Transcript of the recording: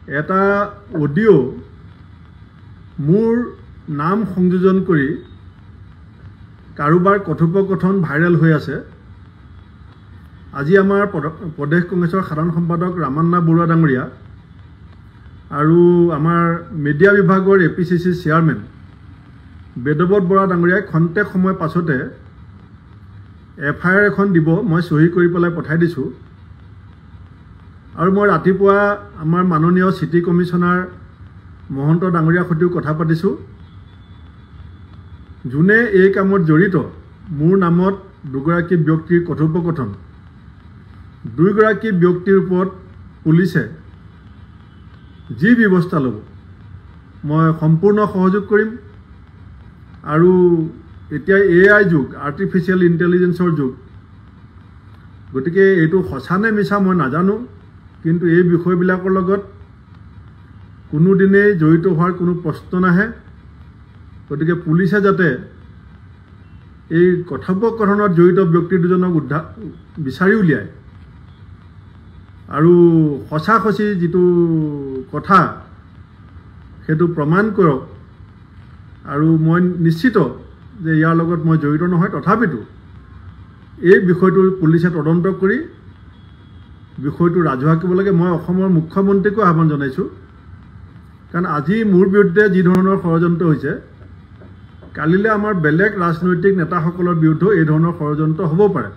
এটা অডিও মোৰ নাম সংযোজন কৰি কাৰোবাৰ কথোপকথন ভাইৰেল হৈ আছে। আজি আমাৰ প্ৰদেশ কংগ্ৰেছৰ সাধাৰণ সম্পাদক ৰামান্না বৰুৱা ডাঙৰীয়া আৰু আমাৰ মিডিয়া বিভাগৰ APCC চেয়াৰমেন বেদৱত বৰা ডাঙৰীয়াই খন্তেক সময় পাছতে FIR এখন দিব, মই সহি কৰি পেলাই পঠাই দিছোঁ। আৰু মই ৰাতিপুৱা আমাৰ মাননীয় চিটি কমিশনাৰ মহন্ত ডাঙৰীয়াৰ সৈতেও কথা পাতিছোঁ। যোনে এই কামত জড়িত মোৰ নামত দুগৰাকী ব্যক্তিৰ কথোপকথন, দুইগৰাকী ব্যক্তিৰ ওপৰত পুলিচে যি ব্যৱস্থা ল'ব মই সম্পূৰ্ণ সহযোগ কৰিম। আৰু এতিয়া AI যুগ, আৰ্টিফিচিয়েল ইণ্টেলিজেন্সৰ যুগ, গতিকে এইটো সঁচা নে মিছা মই নাজানো, কিন্তু এই বিষয়বিলাকৰ লগত কোনোদিনেই জড়িত হোৱাৰ কোনো প্ৰশ্ন নাহে। গতিকে পুলিচে যাতে এই কথোপকথনত জড়িত ব্যক্তি দুজনক বিচাৰি উলিয়ায় আৰু সঁচি যিটো কথা সেইটো প্ৰমাণ কৰক। আৰু মই নিশ্চিত যে ইয়াৰ লগত মই জড়িত নহয়, তথাপিতো এই বিষয়টো পুলিচে তদন্ত কৰি বিষয়টো ৰাজহুৱা কৰিব লাগে। মই অসমৰ মুখ্যমন্ত্ৰীকো আহ্বান জনাইছোঁ, কাৰণ আজি মোৰ বিৰুদ্ধে যি ধৰণৰ ষড়যন্ত্ৰ হৈছে, কালিলৈ আমাৰ বেলেগ ৰাজনৈতিক নেতাসকলৰ বিৰুদ্ধেও এই ধৰণৰ ষড়যন্ত্ৰ হ'ব পাৰে।